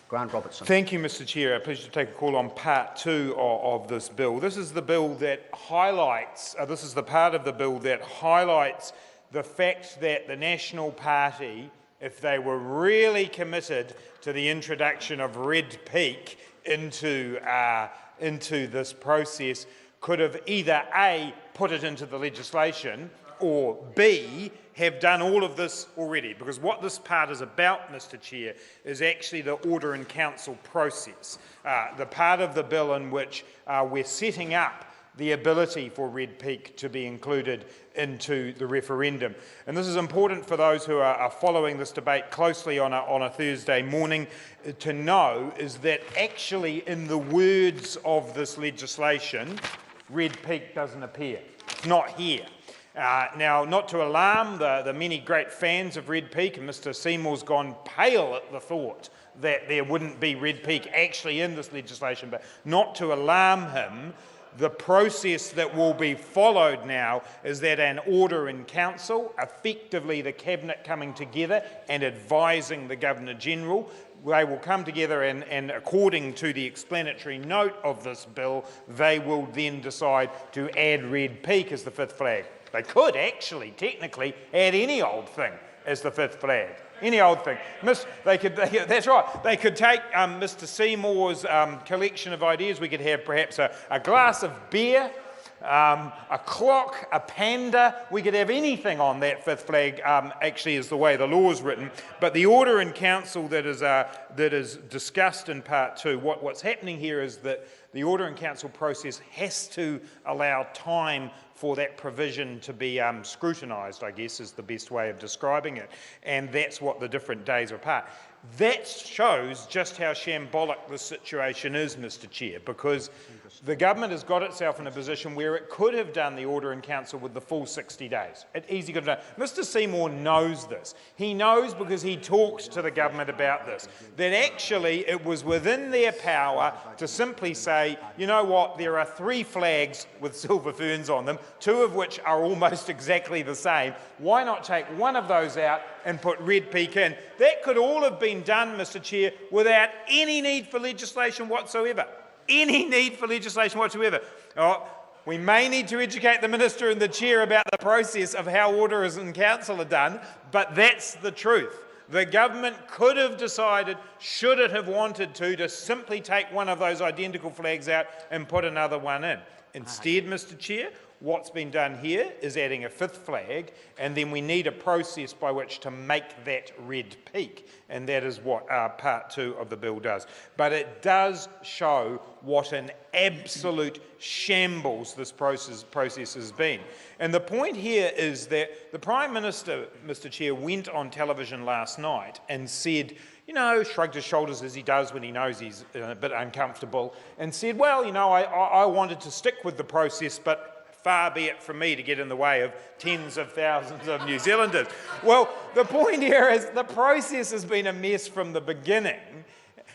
Grant Robertson. Thank you, Mr Chair. A pleasure to take a call on part 2 of this bill. This is the bill that highlights, this is the part of the bill that highlights the fact that the National Party, if they were really committed to the introduction of red peak into this process, could have either A, put it into the legislation, or B, have done all of this already. Because what this part is about, Mr Chair, is actually the Order in Council process. The part of the bill in which we're setting up the ability for red peak to be included into the referendum. And this is important for those who are following this debate closely on a Thursday morning to know, is that actually in the words of this legislation, red peak doesn't appear. It's not here. Now, not to alarm the many great fans of red peak, and Mr Seymour's gone pale at the thought that there wouldn't be red peak actually in this legislation, but not to alarm him, the process that will be followed now is that an order in council, effectively the cabinet coming together and advising the Governor-General, they will come together and according to the explanatory note of this bill, they will then decide to add red peak as the fifth flag. They could actually, technically, add any old thing as the fifth flag. Any old thing. That's right. They could take Mr Seymour's collection of ideas. We could have perhaps a glass of beer, a clock, a panda. We could have anything on that fifth flag, actually is the way the law is written. But the order in council that is discussed in part 2, what's happening here is that the order in council process has to allow time for that provision to be scrutinised, I guess, is the best way of describing it. And that's what the different days are apart. That shows just how shambolic this situation is, Mr Chair, because the government has got itself in a position where it could have done the order in council with the full 60 days. It easily could have done. Mr Seymour knows this. He knows because he talked to the government about this, that actually it was within their power to simply say, you know what, there are 3 flags with silver ferns on them, 2 of which are almost exactly the same. Why not take one of those out and put red peak in? That could all have been done, Mr Chair, without any need for legislation whatsoever. Any need for legislation whatsoever. Oh, we may need to educate the Minister and the Chair about the process of how orders in council are done, but that's the truth. The government could have decided, should it have wanted to simply take one of those identical flags out and put another one in. Instead, Mr Chair, what's been done here is adding a 5th flag, and then we need a process by which to make that red peak, and that is what part 2 of the bill does. But it does show what an absolute shambles this process has been. And the point here is that the Prime Minister, Mr Chair, went on television last night and said, you know, shrugged his shoulders as he does when he knows he's a bit uncomfortable, and said, well, you know, I wanted to stick with the process, but far be it from me to get in the way of tens of thousands of New Zealanders. Well, the point here is the process has been a mess from the beginning,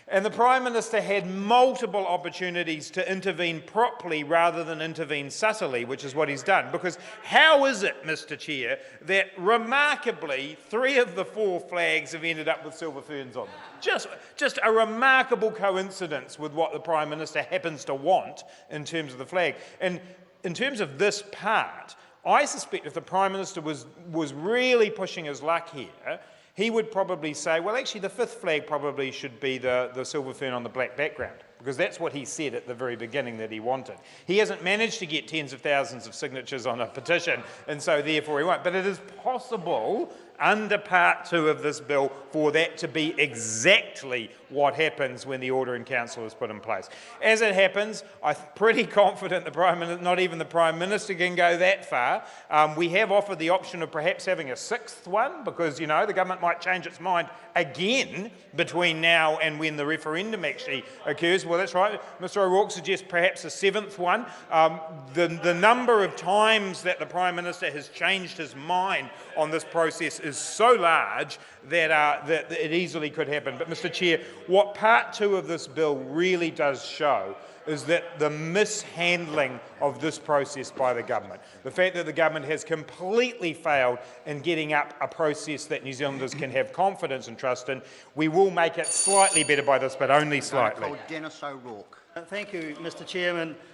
and the Prime Minister had multiple opportunities to intervene properly rather than intervene subtly, which is what he's done. Because how is it, Mr Chair, that remarkably 3 of the 4 flags have ended up with silver ferns on them? Just a remarkable coincidence with what the Prime Minister happens to want in terms of the flag. And in terms of this part, I suspect if the Prime Minister was really pushing his luck here, he would probably say, well, actually, the 5th flag probably should be the silver fern on the black background, because that's what he said at the very beginning that he wanted. He hasn't managed to get tens of thousands of signatures on a petition, and so therefore he won't. But it is possible under part 2 of this bill for that to be exactly what happens when the order in council is put in place. As it happens, I'm pretty confident the Prime Minister, not even the Prime Minister can go that far. We have offered the option of perhaps having a 6th one, because, you know, the government might change its mind again between now and when the referendum actually occurs. Well, that's right. Mr O'Rourke suggests perhaps a 7th one. The number of times that the Prime Minister has changed his mind on this process is is so large that it easily could happen. But Mr Chair, what part 2 of this bill really does show is that the mishandling of this process by the government, the fact that the government has completely failed in getting up a process that New Zealanders can have confidence and trust in, we will make it slightly better by this, but only slightly. Dennis O'Rourke. Thank you, Mr Chairman.